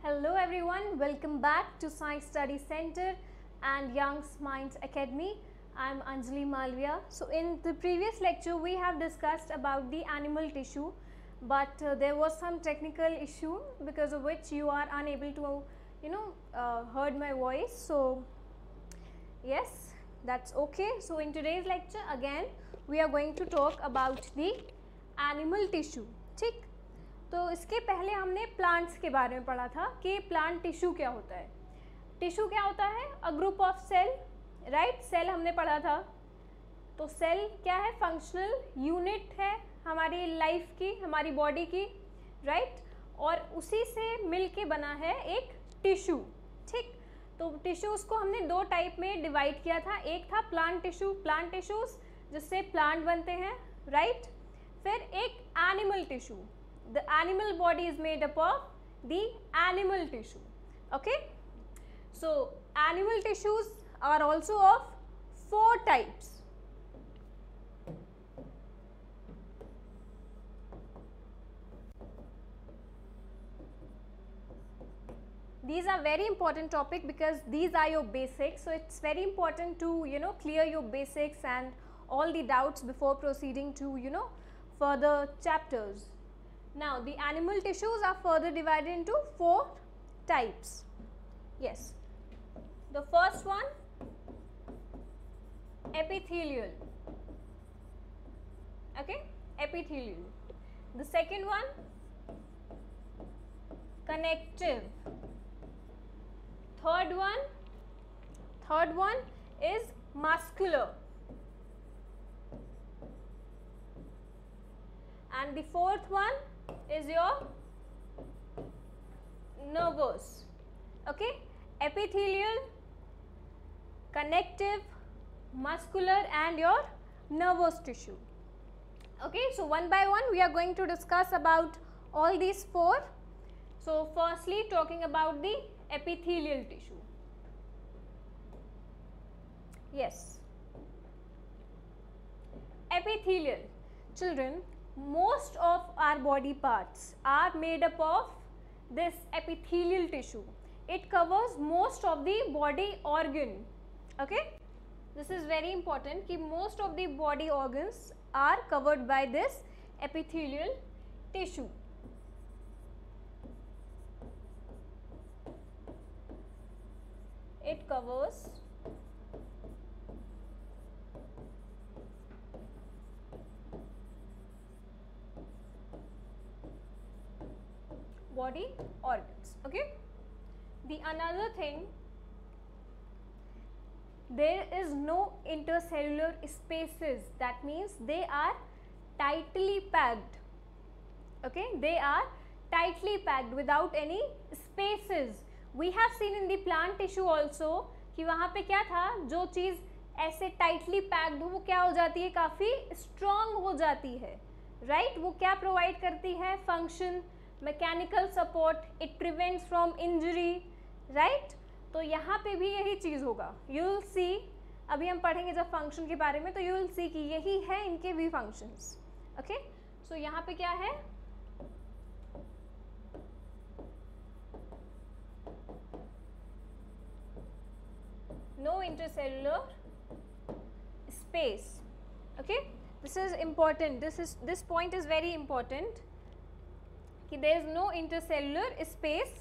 Hello everyone, welcome back to Science Study Center and Young's Minds Academy. I am Anjali Malviya. So in the previous lecture we have discussed about the animal tissue, but there was some technical issue because of which you are unable to heard my voice. So yes, that's okay. So in today's lecture again we are going to talk about the animal tissue. ठीक, तो इसके पहले हमने plants के बारे में पढ़ा था कि प्लांट टिश्यू क्या होता है. टिश्यू क्या होता है? A group of cell, right. Cell हमने पढ़ा था. तो सेल क्या है? फंक्शनल यूनिट है हमारी लाइफ की, हमारी बॉडी की, राइट. और उसी से मिल के बना है एक टिश्यू. ठीक, तो टिश्यूज़ को हमने दो टाइप में डिवाइड किया था. एक था प्लांट टिश्यू, प्लांट टिश्यूज़ जिससे प्लांट बनते हैं, राइट. फिर एक animal tissue. The animal body is made up of the animal tissue. Okay, so animal tissues are also of 4 types. These are very important topic because these are your basics, so it's very important to clear your basics and all the doubts before proceeding to further chapters. Now the animal tissues are further divided into 4 types. Yes, the first one epithelial. Okay, epithelial. The second one connective. Third one is muscular. And the fourth one is your nervous. Okay, epithelial, connective, muscular and your nervous tissue. Okay, so one by one we are going to discuss about all these 4. So firstly talking about the epithelial tissue. Yes, epithelial. Children, most of our body parts are made up of this epithelial tissue. It covers most of the body organ. Okay, this is very important कि most of the body organs are covered by this epithelial tissue. It covers body organs. Okay, the another thing, there is no intercellular spaces. That means they are tightly packed. Okay, they are tightly packed without any spaces. We have seen in the plant tissue also कि वहाँ पे क्या था, जो चीज़ ऐसे tightly packed हो वो क्या हो जाती है, काफ़ी strong हो जाती है, right. वो क्या provide करती है? Function, mechanical support, it prevents from injury, right. तो यहाँ पे भी यही चीज़ होगा. यू विल सी, अभी हम पढ़ेंगे जब फंक्शन के बारे में, तो यू विल सी कि यही है इनके भी फंक्शंस. ओके, सो यहाँ पे क्या है? No intercellular space. Okay, this is important. This point is very important कि there is no intercellular space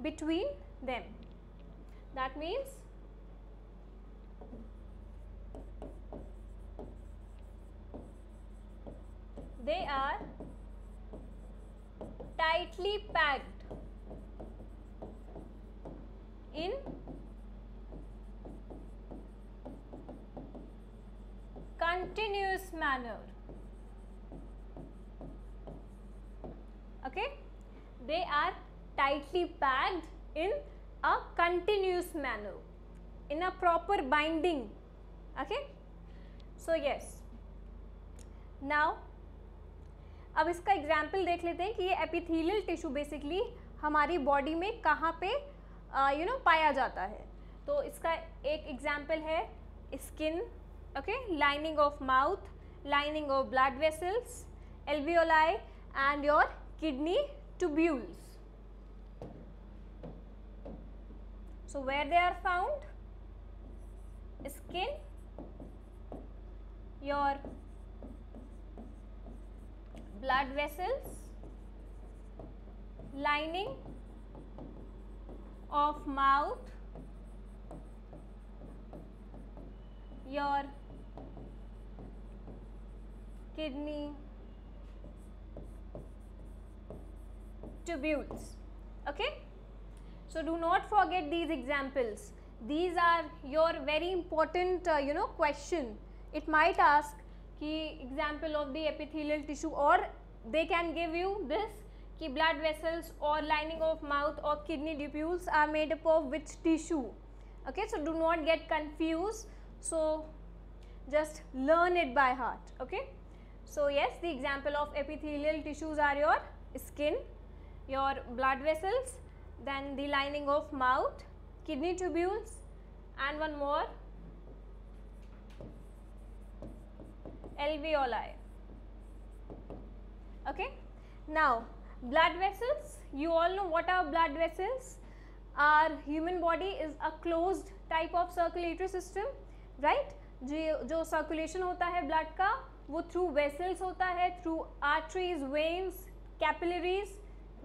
between them. That means they are tightly packed in continuous manner. Okay, they are tightly packed in a continuous manner, in a proper binding. Okay, so yes, now अब इसका example देख लेते हैं कि ये epithelial tissue basically हमारी body में कहाँ पे पाया जाता है. तो इसका एक एग्जाम्पल है skin. Okay, lining of mouth, lining of blood vessels, alveoli and your kidney tubules. So where they are found? Skin, your blood vessels, lining of mouth, your kidney tubules. Okay, so do not forget these examples. These are your very important question. It might ask ki example of the epithelial tissue, or they can give you this ki blood vessels or lining of mouth or kidney tubules are made up of which tissue. Okay, so do not get confused. So just learn it by heart. Okay, so yes, the example of epithelial tissues are your skin, your blood vessels, then the lining of mouth, kidney tubules, and one more, alveoli. Okay, now blood vessels, you all know what are blood vessels. Our human body is a closed type of circulatory system, right? जो circulation होता है blood का वो through vessels होता है, through arteries, veins, capillaries,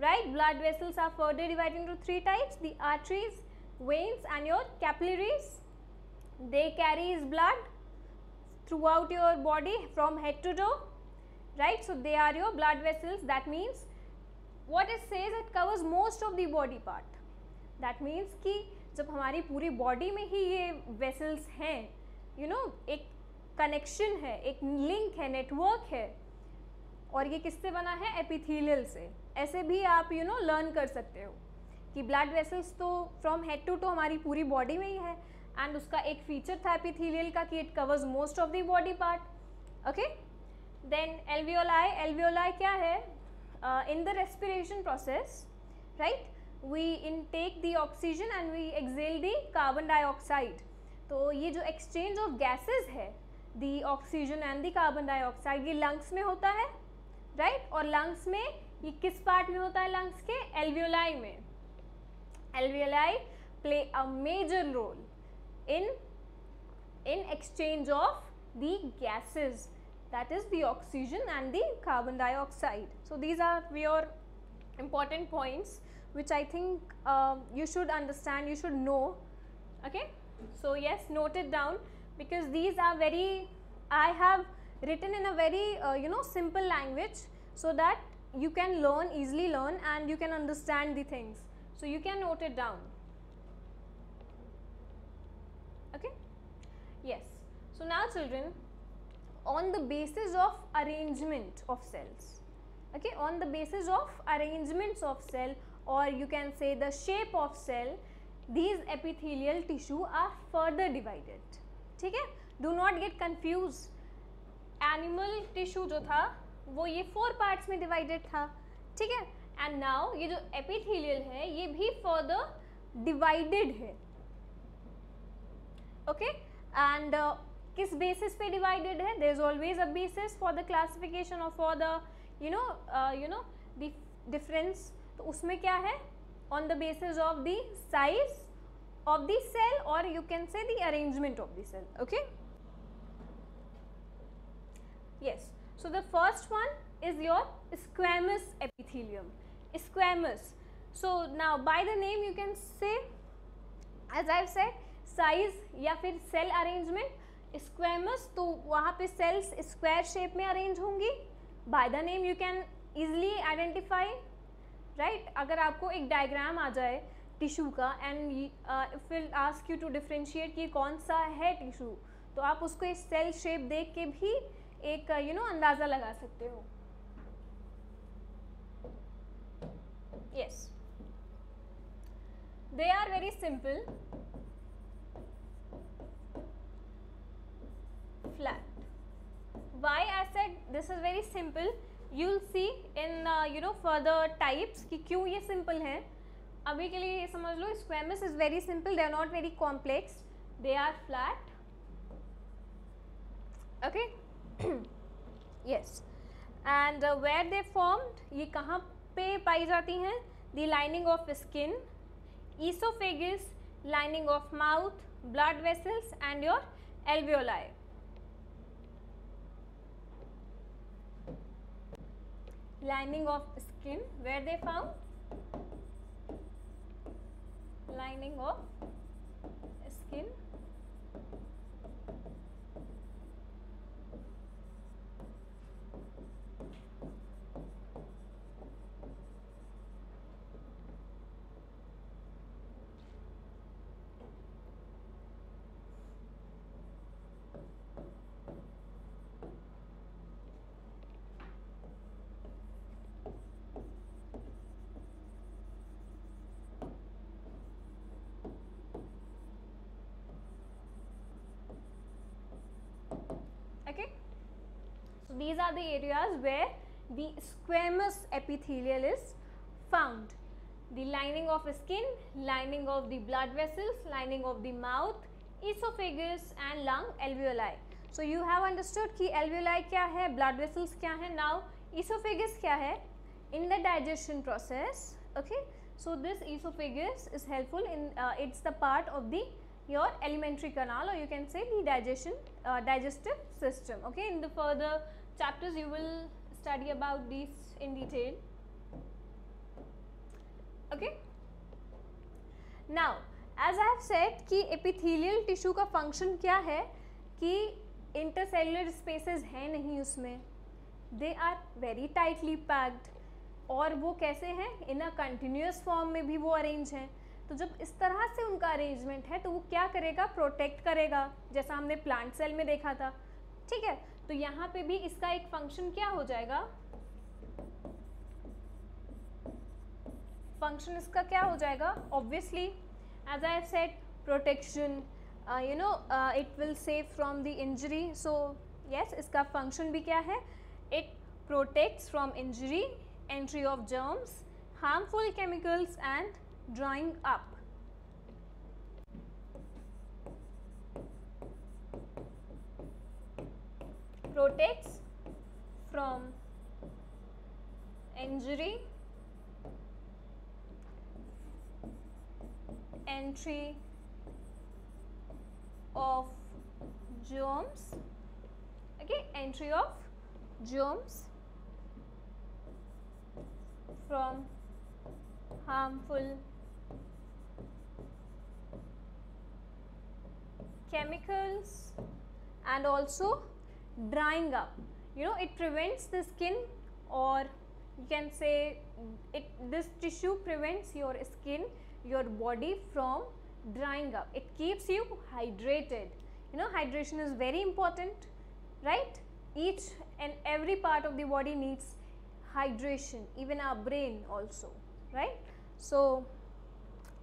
right? Blood vessels are further divided into three types: the arteries, veins, and your capillaries. They carries blood throughout your body from head to toe, right? So they are your blood vessels. That means what it says, it covers most of the body part. That means कि जब हमारी पूरी body में ही ये vessels हैं, एक connection है, एक लिंक है, नेटवर्क है, और ये किससे बना है? एपिथेलियल से. ऐसे भी आप लर्न कर सकते हो कि ब्लड वेसल्स तो फ्रॉम हेड टू टो हमारी पूरी बॉडी में ही है, एंड उसका एक फीचर था एपिथेलियल का कि it covers most of the body part. Okay, then alveoli. Alveoli क्या है? In the respiration process, right, we intake the oxygen and we exhale the carbon dioxide. तो ये जो एक्सचेंज ऑफ गैसेज है, the oxygen and the carbon dioxide, ये lungs में होता है, राइट? और लंग्स में ये किस पार्ट में होता है? लंग्स के एल्वियोलाई में. Alveoli play a major role in exchange of the gases, that is the oxygen and the carbon dioxide. So these are your important points which I think you should understand, you should know. Okay, so yes, note it down, because these are very, I have written in a very simple language so that you can easily learn and you can understand the things. So you can note it down. Okay, yes. So now children, on the basis of arrangement of cells, okay, on the basis of arrangements of cell, or you can say the shape of cell, these epithelial tissue are further divided. ठीक है, do not get confused. Animal tissue जो था वो ये 4 parts में divided था, ठीक है, and now ये जो epithelial है ये भी further divided है. Okay, and किस basis पे divided है? There is always a basis for the classification or for the the difference. तो उसमें क्या है? On the basis of the size of the cell, or you can say the arrangement of the cell. Okay, yes. So the first one is your squamous epithelium. Squamous. So now by the name you can say, as I have said, size या फिर cell arrangement. Squamous तो वहाँ पे cells square shape में arrange होंगी. By the name you can easily identify, right? अगर आपको एक डायग्राम आ जाए टिश्यू का and if will ask you to differentiate कि कौन सा है टिश्यू, तो आप उसको इस सेल शेप देख के भी एक अंदाज़ा लगा सकते हो. Yes, they are very simple, flat. Why I said this is very simple, you'll see in further types कि क्यों ये simple है. अभी के लिए ये समझ लो, squamous is very simple, they are not very complex, they are flat. Okay. Yes, and where they formed, ये कहाँ पे पाई जाती हैं? The lining of skin, esophagus, lining of mouth, blood vessels and your alveoli. Lining of skin, where they found? Lining of skin, okay. So these are the areas where the squamous epithelial is found. The lining of skin, lining of the blood vessels, lining of the mouth, esophagus and lung alveoli. So you have understood कि alveoli क्या है, blood vessels क्या है. Now esophagus क्या है? In the digestion process, okay. So this esophagus is helpful in it's the part of the your alimentary canal, or you can say the digestive system, okay. In the further chapters you will study about these in detail, okay. Now as I have said कि epithelial tissue का function क्या है कि intercellular spaces हैं नहीं उसमें, they are very tightly packed, और वो कैसे हैं, इन अ कंटिन्यूस फॉर्म में भी वो अरेंज हैं. तो जब इस तरह से उनका अरेंजमेंट है तो वो क्या करेगा, प्रोटेक्ट करेगा, जैसा हमने प्लांट सेल में देखा था, ठीक है. तो यहाँ पे भी इसका एक फंक्शन क्या हो जाएगा, फंक्शन इसका क्या हो जाएगा, obviously as I have said protection, it will save from the injury. So yes, इसका फंक्शन भी क्या है, it protects from injury, entry of germs, harmful chemicals and drying up. Protects from injury, entry of germs, okay, entry of germs from harmful chemicals and also drying up. It prevents the skin, or you can say this tissue prevents your skin, your body from drying up. It keeps you hydrated. Hydration is very important, right? Each and every part of the body needs hydration, even our brain also, right? So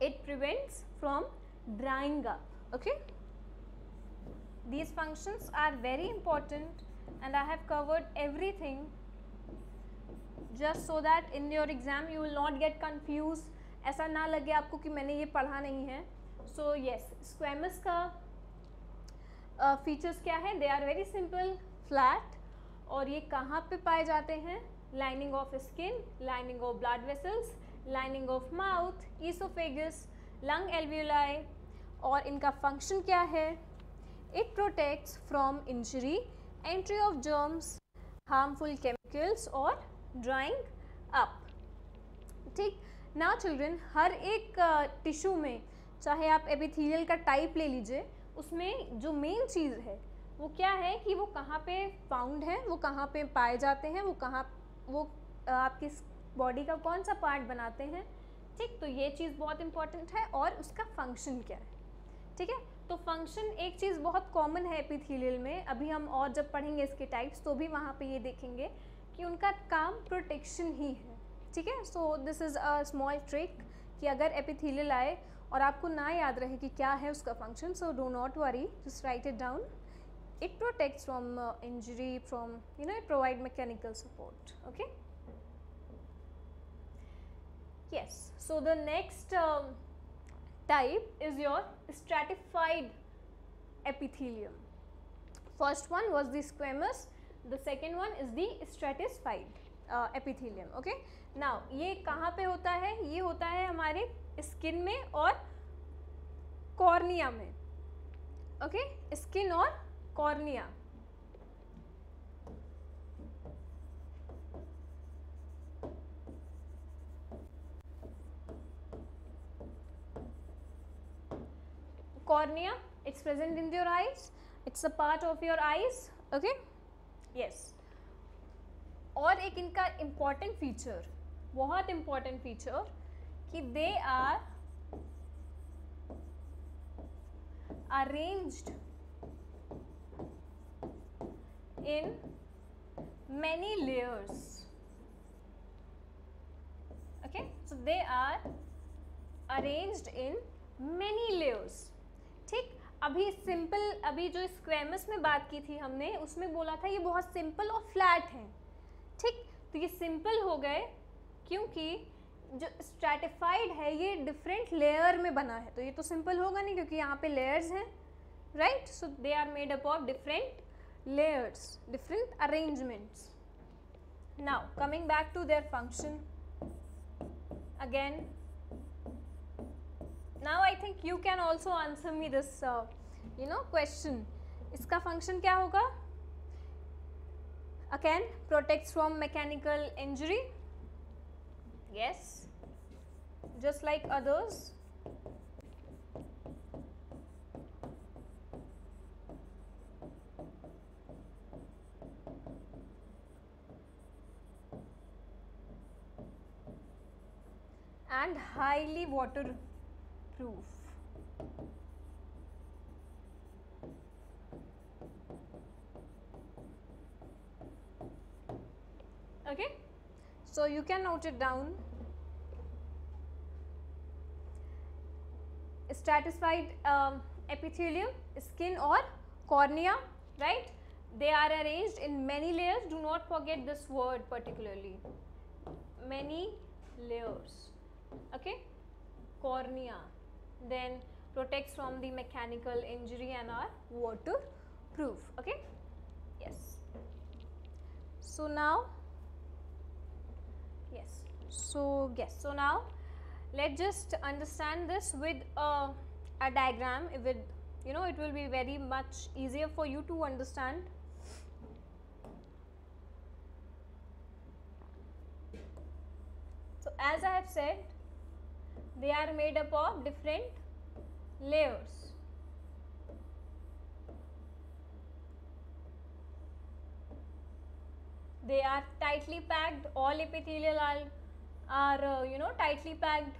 it prevents from drying up, okay. These functions are very important and I have covered everything just so that in your exam you will not get confused, ऐसा ना लगे आपको कि मैंने ये पढ़ा नहीं है. So yes, squamous का features क्या है, they are very simple, flat, और ये कहाँ पे पाए जाते हैं, lining of skin, lining of blood vessels, lining of mouth, esophagus, lung alveoli. और इनका function क्या है, it protects from injury, entry of germs, harmful chemicals और drying up. ठीक. Now children, हर एक टिश्यू में, चाहे आप एपिथेलियल का टाइप ले लीजिए, उसमें जो मेन चीज़ है वो क्या है कि वो कहाँ पे फाउंड है, वो कहाँ पे पाए जाते हैं, वो आपकी बॉडी का कौन सा पार्ट बनाते हैं, ठीक. तो ये चीज़ बहुत इंपॉर्टेंट है, और उसका फंक्शन क्या है, ठीक है. तो फंक्शन एक चीज़ बहुत कॉमन है एपिथेलियल में, अभी हम और जब पढ़ेंगे इसके टाइप्स तो भी वहाँ पे ये देखेंगे कि उनका काम प्रोटेक्शन ही है, ठीक है. So this is a small trick कि अगर एपिथेलियल आए और आपको ना याद रहे कि क्या है उसका function, so do not worry, just right it down. It protects from injury, from it provide mechanical support, okay. Yes, so the next type is your stratified epithelium. First one was the squamous, the second one is the stratified epithelium, okay. Now ये कहाँ पे होता है, ये होता है हमारे skin में और कॉर्निया में, ओके, स्किन और cornea. Cornea, it's present in your eyes, it's a part of your eyes, okay, yes. और एक इनका important feature, बहुत important feature कि they are arranged in many layers, okay, so they are arranged in many layers, ठीक। अभी simple, अभी जो squamous में बात की थी हमने, उसमें बोला था ये बहुत सिंपल और फ्लैट हैं, ठीक। तो ये सिंपल हो गए क्योंकि जो स्ट्रैटिफाइड है ये डिफरेंट लेयर में बना है, तो ये तो सिंपल होगा नहीं क्योंकि यहाँ पे लेयर्स हैं, right. So they are made up of different layers, different arrangements. Now coming back to their function again, now I think you can also answer me this question. इसका function क्या होगा? Again, protects from mechanical injury, yes, just like others. And highly waterproof. Okay, so you can note it down. Stratified epithelium, skin or cornea, right? They are arranged in many layers. Do not forget this word particularly. Many layers. Okay, cornea. Then protects from the mechanical injury and are waterproof. Okay, yes. So now, yes. So now, let's just understand this with a diagram. With it will be very much easier for you to understand. So as I have said, they are made up of different layers. They are tightly packed. All epithelial are tightly packed.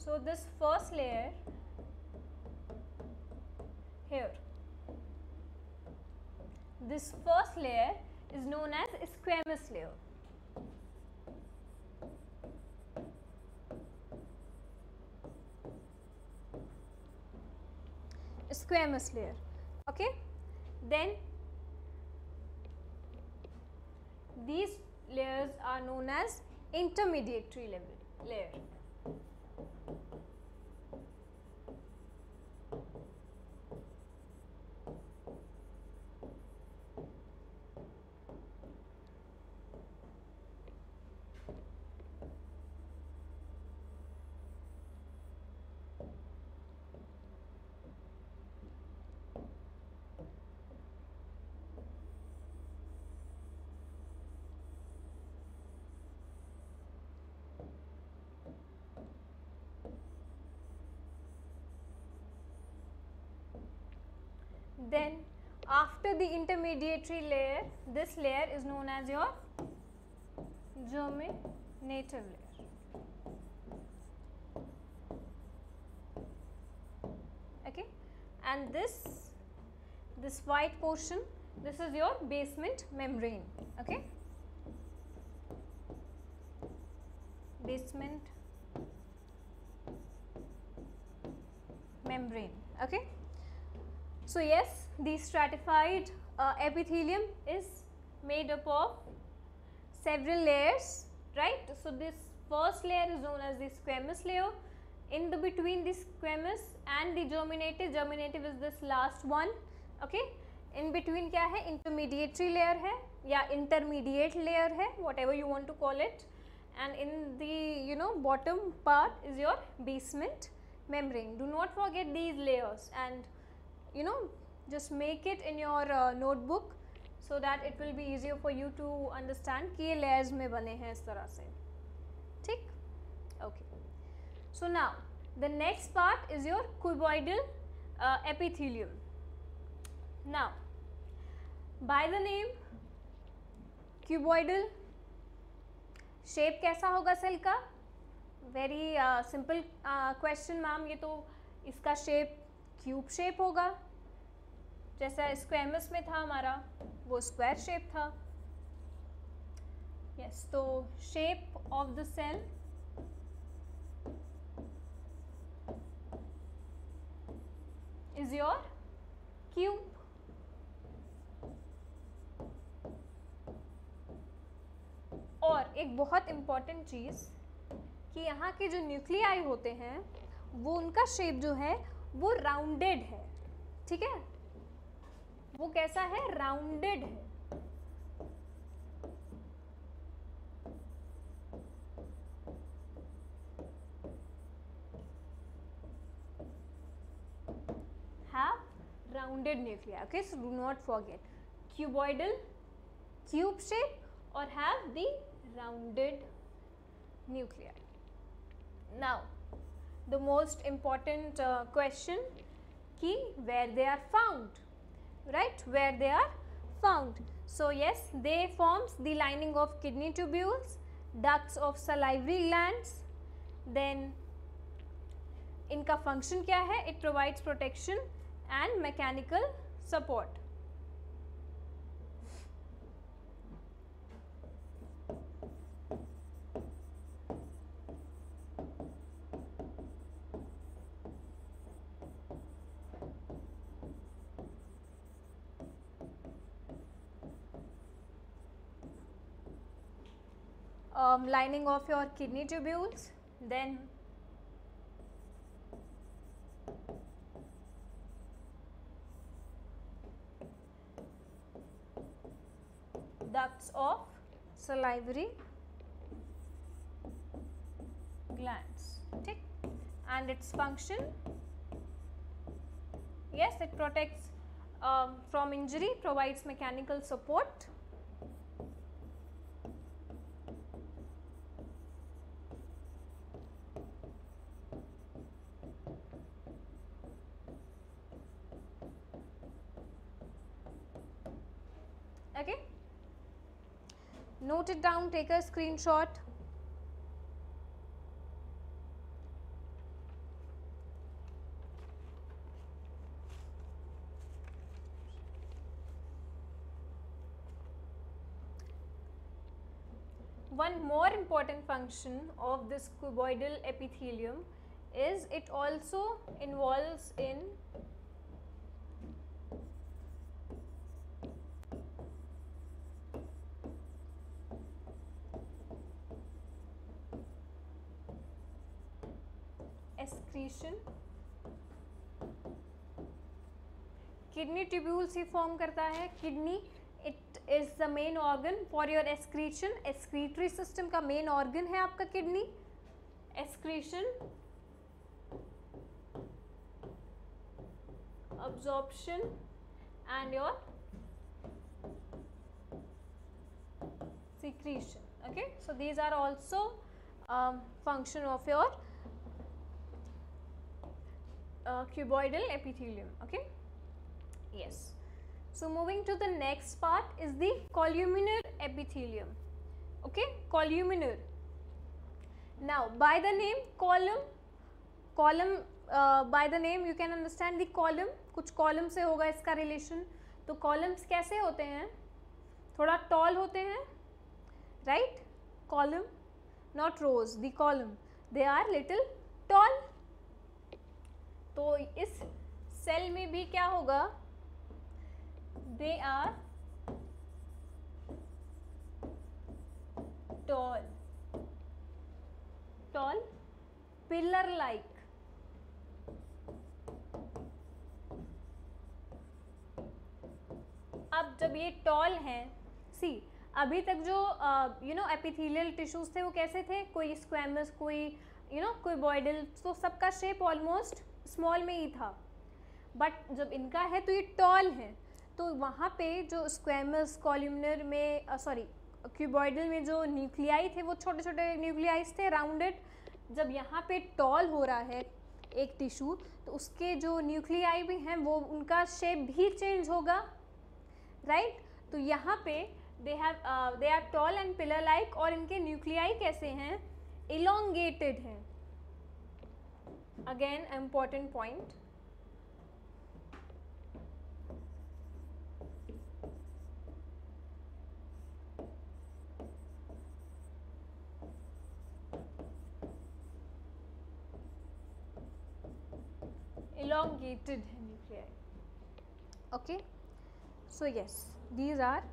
So this first layer here, this first layer is known as squamous layer. Squamous layer, okay. Then these layers are known as intermediary layer. Then after the intermediary layer, this layer is known as your germinative layer. Okay, and this white portion, this is your basement membrane. Okay, basement membrane. Okay. So yes, the stratified epithelium is made up of several layers, right? So this first layer is known as the squamous layer. In the between the squamous and the germinative is this last one. Okay, in between क्या है, intermediary layer है या intermediate layer है, whatever you want to call it, and in the bottom part is your basement membrane. Do not forget these layers and just make it in your notebook so that it will be easier for you to understand कि ये layers में बने हैं इस तरह से, ठीक? Okay. So now the next part is your cuboidal epithelium. Now by the name cuboidal, shape कैसा होगा सेल का? वेरी सिंपल क्वेश्चन मैम, ये तो इसका शेप क्यूब शेप होगा, जैसा स्क्वेमस में था हमारा वो स्क्वायर शेप था. यस, तो shape of the cell is your cube. और एक बहुत इम्पॉर्टेंट चीज़ कि यहाँ के जो न्यूक्लियाई होते हैं वो उनका शेप जो है वो राउंडेड है, ठीक है? वो कैसा है? राउंडेड है. Have rounded nuclei. Okay, so do not forget cuboidal, cube shape, or have the rounded nuclei. Now the most important question ki where they are found, right? Where they are found. So yes, they forms the lining of kidney tubules, ducts of salivary glands. Then इनका function क्या है? It provides protection and mechanical support. Lining of your kidney tubules, then ducts of salivary glands, ठीक? And its function, yes, it protects from injury, provides mechanical support. Okay, note it down, take a screenshot. One more important function of this cuboidal epithelium is it also involves in excretion. Kidney tubules he form करता है. Kidney it is the main organ for your excretion. Excretory system का main organ है आपका kidney. Excretion, absorption and your secretion. Okay, so these are also function of your cuboidal epithelium. Okay, yes. So moving to the next part is the columnar epithelium. Okay, columnar. Now by the name column by the name you can understand the column. कुछ column से होगा इसका relation. तो columns कैसे होते हैं? थोड़ा tall होते हैं, right? Column, not rows. The column, they are little tall. तो इस सेल में भी क्या होगा? They are tall, tall, pillar like, अब जब ये टॉल हैं, सी अभी तक जो एपिथेलियल टिश्यूज थे वो कैसे थे, कोई स्क्वैमस, कोई कोई बॉयडल, तो सबका शेप ऑलमोस्ट स्मॉल में ही था, बट जब इनका है तो ये टॉल है, तो वहाँ पे जो स्क्वैमस कॉलमनर में क्यूबॉइडल में जो न्यूक्लियाई थे वो छोटे छोटे न्यूक्लियाइज थे राउंडेड, जब यहाँ पे टॉल हो रहा है एक टिश्यू तो उसके जो न्यूक्लियाई भी हैं वो उनका शेप भी चेंज होगा, राइट तो यहाँ पे they are tall and pillar like, और इनके न्यूक्लियाई कैसे हैं, इलोंगेटेड हैं, again important point, elongated nuclei. Okay, so yes, these are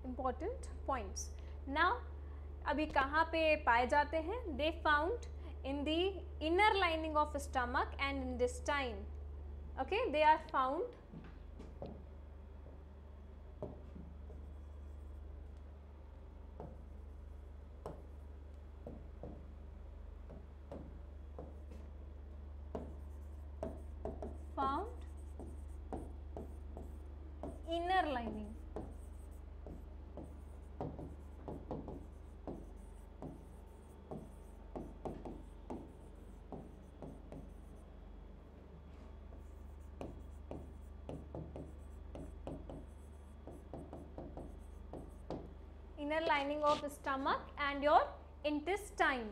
important points. Now अभी कहाँ पे पाए जाते हैं, they found in the inner lining of stomach and intestine. Okay, they are found inner lining. Inner lining of stomach and your intestine.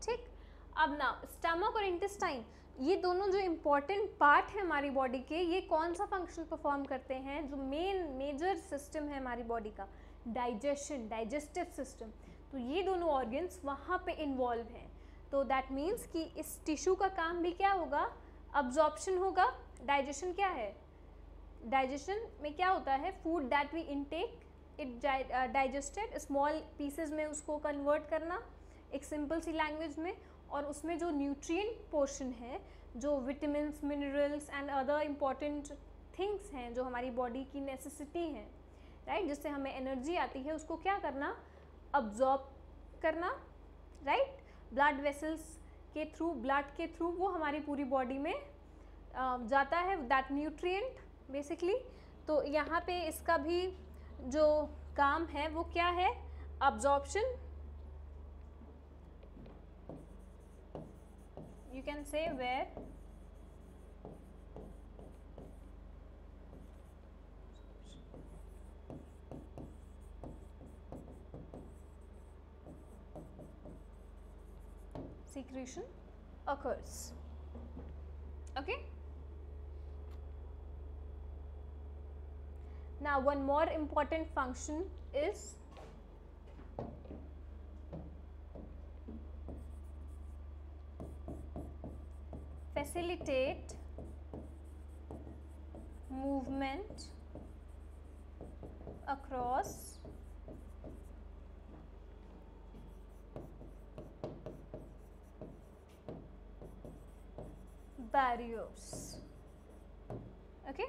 ठीक, अब ना stomach और इंटेस्टाइन ये दोनों जो इम्पॉर्टेंट पार्ट है हमारी बॉडी के, ये कौन सा फंक्शन परफॉर्म करते हैं, जो मेजर सिस्टम है हमारी बॉडी का, डाइजेशन, डाइजेस्टिव सिस्टम, तो ये दोनों ऑर्गन्स वहाँ पे इन्वॉल्व हैं, तो दैट मीन्स कि इस टिश्यू का काम भी क्या होगा, अब्जॉर्प्शन होगा, डाइजेशन क्या है, डाइजेशन में क्या होता है, food that we intake it digested, small pieces में उसको कन्वर्ट करना एक सिंपल सी लैंग्वेज में, और उसमें जो न्यूट्रिएंट पोर्शन है, जो vitamins, minerals and other important things हैं जो हमारी बॉडी की नेसेसिटी हैं, राइट, जिससे हमें एनर्जी आती है, उसको क्या करना, अब्जॉर्ब करना, राइट, ब्लड वेसल्स के थ्रू, ब्लड के थ्रू वो हमारी पूरी बॉडी में जाता है दैट न्यूट्रिएंट बेसिकली। तो यहाँ पे इसका भी जो काम है वो क्या है, absorption, you can say where secretion occurs. Okay, now one more important function is facilitate movement across barriers. Okay,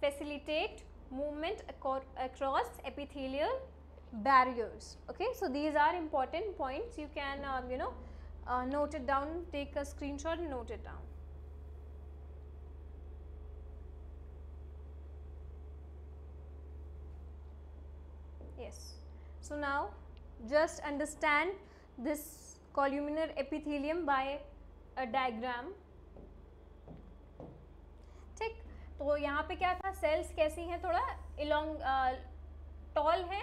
facilitate movement across epithelial barriers. Okay, so these are important points, you can note it down, take a screenshot and note it down. Yes, so now just understand this columnar epithelium by a diagram. ठीक, तो यहाँ पे क्या था, sales कैसी हैं, थोड़ा toll है,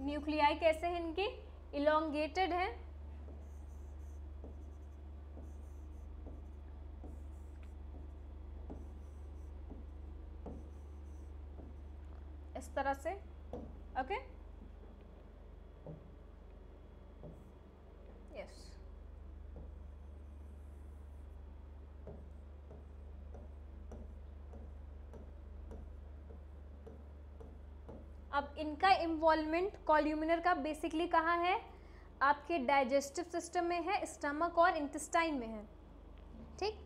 न्यूक्लियाई कैसे हैं इनके, इलोंगेटेड है, इस तरह से, ओके, यस। अब इनका इन्वॉल्वमेंट कॉल्यूमिनर का बेसिकली कहाँ है, आपके डाइजेस्टिव सिस्टम में है, स्टमक और इंटेस्टाइन में है, ठीक।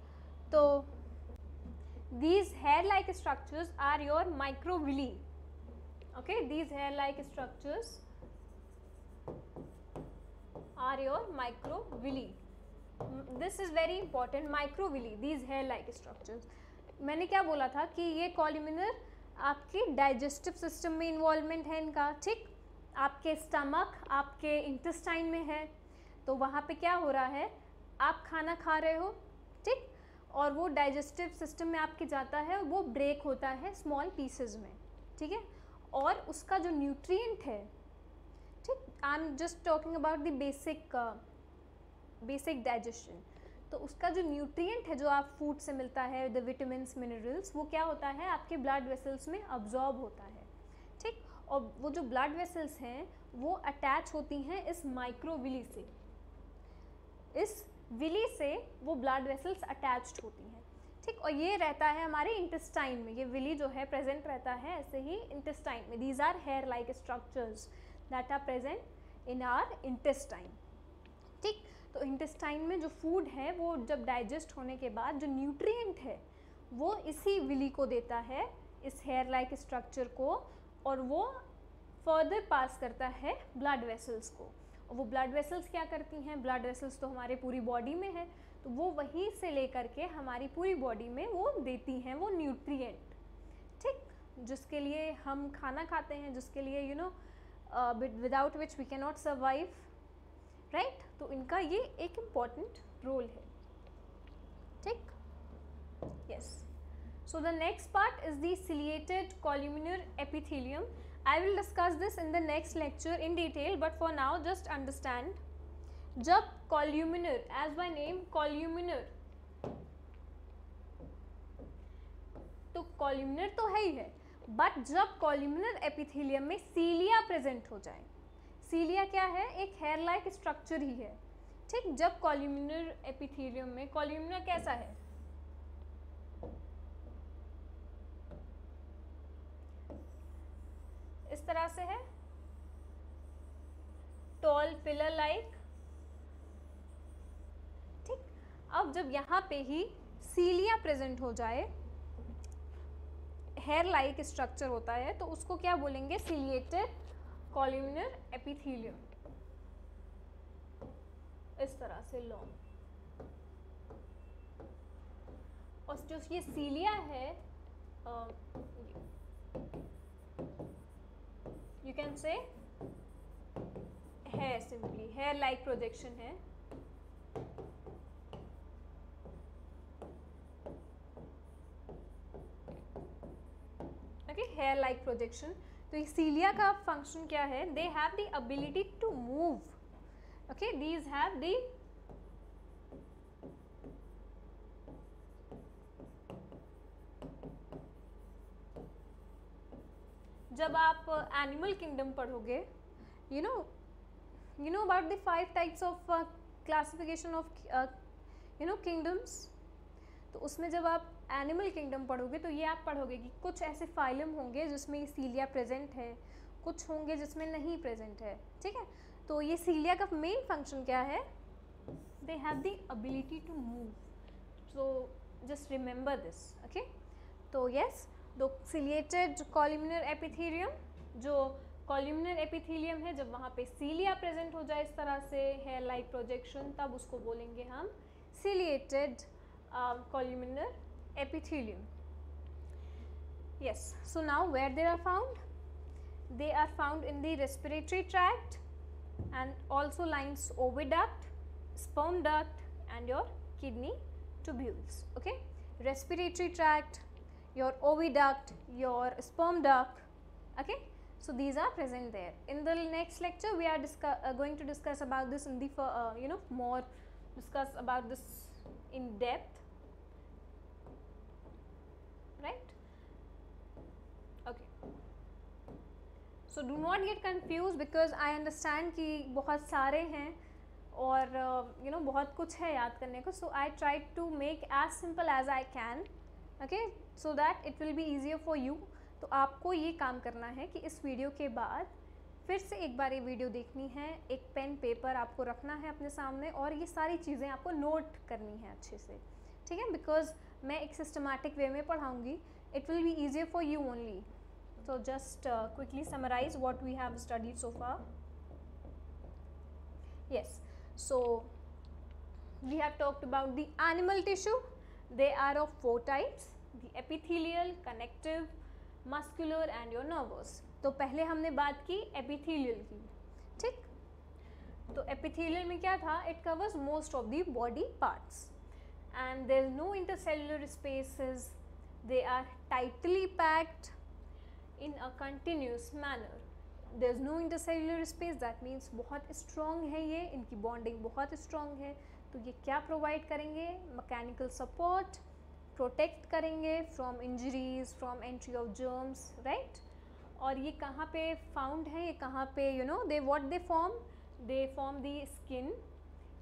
तो these hair like structures are your microvilli, okay, these hair like structures are your microvilli, this is very important, microvilli, these hair like structures। मैंने क्या बोला था कि ये कॉल्यूमिनर आपके डाइजेस्टिव सिस्टम में इन्वॉल्वमेंट है इनका, ठीक, आपके स्टमक, आपके इंटेस्टाइन में है। तो वहाँ पे क्या हो रहा है, आप खाना खा रहे हो, ठीक, और वो डाइजेस्टिव सिस्टम में आपके जाता है, वो ब्रेक होता है स्मॉल पीसेस में, ठीक है, और उसका जो न्यूट्रिएंट है, ठीक, I am just talking about the basic digestion, तो उसका जो न्यूट्रिएंट है जो आप फूड से मिलता है, द विटामिन्स, मिनरल्स, वो क्या होता है आपके ब्लड वेसल्स में अब्जॉर्ब होता है, ठीक, और वो जो ब्लड वेसल्स हैं वो अटैच होती हैं इस माइक्रोविली से, इस विली से वो ब्लड वेसल्स अटैच्ड होती हैं, ठीक, और ये रहता है हमारे इंटेस्टाइन में, ये विली जो है प्रेजेंट रहता है ऐसे ही इंटेस्टाइन में। These are hair like structures that are present in our intestine, ठीक। तो इंटेस्टाइन में जो फूड है वो जब डाइजेस्ट होने के बाद जो न्यूट्रिएंट है वो इसी विली को देता है, इस हेयर लाइक स्ट्रक्चर को, और वो फर्दर पास करता है ब्लड वेसल्स को, और वो ब्लड वेसल्स क्या करती हैं, ब्लड वेसल्स तो हमारे पूरी बॉडी में है, तो वो वहीं से लेकर के हमारी पूरी बॉडी में वो देती हैं वो न्यूट्रिएंट, ठीक, जिसके लिए हम खाना खाते हैं, जिसके लिए you know without which we can not survive, right. तो इनका ये एक इम्पॉर्टेंट रोल है, ठीक, yes. So the next part is the ciliated columnar epithelium. I will discuss this in the next lecture in detail, but for now just understand, जब columnar, as by name columnar, तो columnar तो है ही है, but जब columnar epithelium में cilia present हो जाए, cilia क्या है, एक hair like structure ही है, ठीक, जब columnar epithelium में, columnar कैसा है, इस तरह से है, टॉल पिलर लाइक, ठीक। अब जब यहाँ पे ही सीलिया प्रेजेंट हो जाए, हेयर लाइक स्ट्रक्चर होता है, तो उसको क्या बोलेंगे, सिलिएटेड कॉल्यूमिनर एपिथेलियम, इस तरह से लॉन्ग। और जो ये सीलिया है, you can say hair, simply hair like projection है, okay, hair like projection। तो सीलिया का फंक्शन क्या है, they have the ability to move, okay, these have the जब आप एनिमल किंगडम पढ़ोगे, you know about the 5 types of classification of kingdoms, तो उसमें जब आप एनिमल किंगडम पढ़ोगे तो ये आप पढ़ोगे कि कुछ ऐसे फाइलम होंगे जिसमें सीलिया प्रेजेंट है, कुछ होंगे जिसमें नहीं प्रेजेंट है, ठीक है। तो ये सीलिया का मेन फंक्शन क्या है, they have the ability to move, so just remember this, okay. तो यस, तो सिलिएटेड कॉल्यूमिनर एपिथेलियम, जो कॉल्यूमिनर एपिथेलियम है, जब वहाँ पे सीलिया प्रेजेंट हो जाए इस तरह से, हेयर लाइक प्रोजेक्शन, तब उसको बोलेंगे हम ciliated columnar epithelium. Yes, so now where they are found? They are found in the respiratory tract and also lines oviduct, sperm duct and your kidney tubules, okay. Respiratory tract, your oviduct, your sperm duct, okay. So these are present there. In the next lecture we are going to discuss about this in the more discuss about this in depth, right, okay. So do not get confused because I understand कि बहुत सारे हैं और बहुत कुछ है याद करने को. So I try to make as simple as I can, okay, so that it will be easier for you. तो आपको ये काम करना है कि इस वीडियो के बाद फिर से एक बार ये वीडियो देखनी है, एक पेन पेपर आपको रखना है अपने सामने और ये सारी चीज़ें आपको नोट करनी है अच्छे से, ठीक है, बिकॉज मैं एक सिस्टमैटिक वे में पढ़ाऊँगी. It will be easier for you only. So just quickly summarize what we have studied so far. Yes, so we have talked about the animal tissue. They are of 4 types: the epithelial, connective, muscular and your nervous. तो पहले हमने बात की epithelial की, ठीक. तो epithelial में क्या था? It covers most of the body parts and there is no intercellular spaces. They are tightly packed in a continuous manner. There is no intercellular space. That means बहुत strong है ये, इनकी bonding बहुत strong है. तो ये क्या provide करेंगे? Mechanical support, protect करेंगे from injuries, from entry of germs, right? और ये कहाँ पे found है? ये कहाँ पे they form the skin,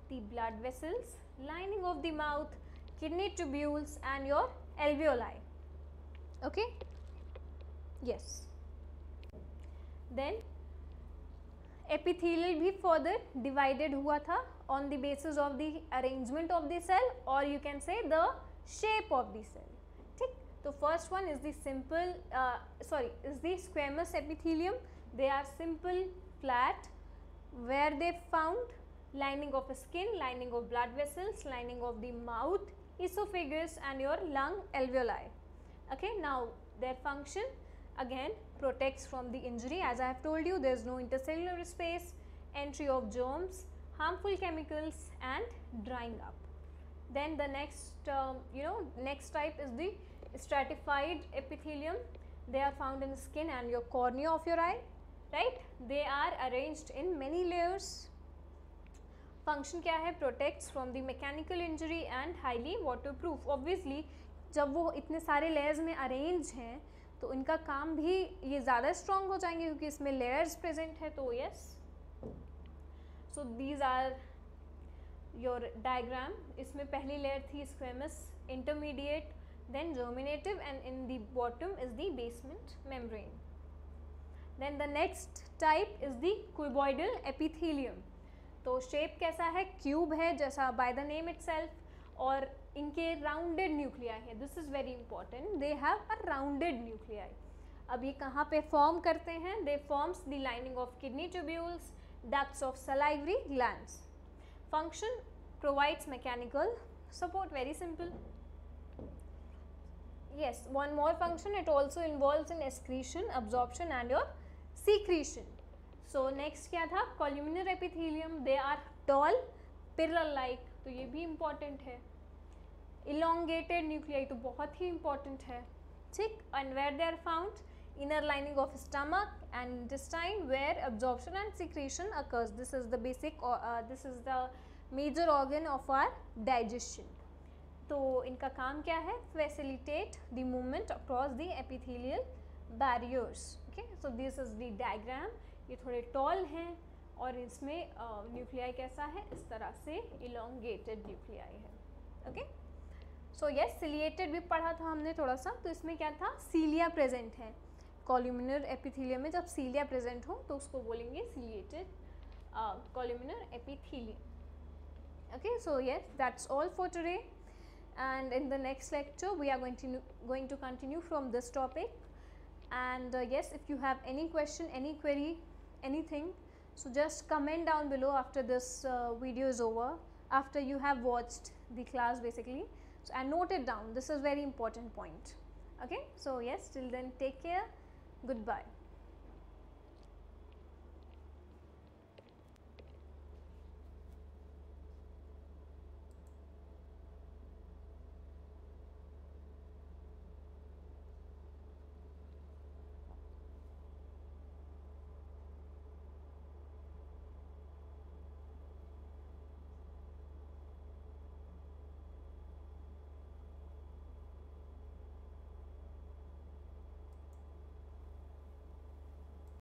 the blood vessels, lining of the mouth, kidney tubules and your alveoli. Okay? Yes. Then epithelial भी further divided हुआ था on the basis of the arrangement of the cell or you can say the shape of the cell. ठीक. तो first one is the is the squamous epithelium. They are simple, flat, where they found lining of skin, lining of blood vessels, lining of the mouth, esophagus and your lung alveoli. Okay, now their function again protects from the injury. As I have told you, there is no intercellular space, entry of germs, harmful chemicals and drying up. Then the next next type is the stratified epithelium. They are found in the skin and your cornea of your eye, right? They are arranged in many layers. Function क्या है? Protects from the mechanical injury and highly waterproof. Obviously जब वो इतने सारे layers में arrange हैं तो इनका काम भी ये ज़्यादा strong हो जाएंगे क्योंकि इसमें layers present है. तो yes, so these are your diagram. इसमें पहली layer थी squamous, intermediate, then germinative and in the bottom is the basement membrane. Then the next type is the cuboidal epithelium. तो shape कैसा है? Cube है जैसा by the name itself और इनके rounded nuclei है. This is very important. They have a rounded nuclei. अब ये कहाँ पे form करते हैं? They forms the lining of kidney tubules, ducts of salivary glands. Function provides mechanical support. Very simple. Yes, one more function. It also involves in excretion, absorption and your secretion. So next क्या था? Columnar epithelium. They are tall, pillar-like. तो ये भी important है. Elongated nuclei तो बहुत ही important है. ठीक. And where they are found? Inner lining of stomach and intestine where absorption and secretion occurs. This is the basic this is the major organ of our digestion. तो इनका काम क्या है? Facilitate the movement across the epithelial barriers. Okay, so this is the diagram. ये थोड़े tall हैं और इसमें न्यूक्लियाई कैसा है? इस तरह से elongated न्यूक्लियाई है. Okay, so yes, ciliated भी पढ़ा था हमने थोड़ा सा. तो इसमें क्या था? सीलिया प्रेजेंट है. कॉल्यूमिनर एपिथेलियम में जब सीलिया प्रेजेंट हो तो उसको बोलेंगे ciliated columnar epithelium. Okay, so yes, that's all for today. And in the next lecture we are going to continue from this topic. And yes, if you have any question, any query, anything, so just comment down below after this video is over, after you have watched the class basically. So and note it down. This is very important point. Okay, so yes, till then take care. Goodbye.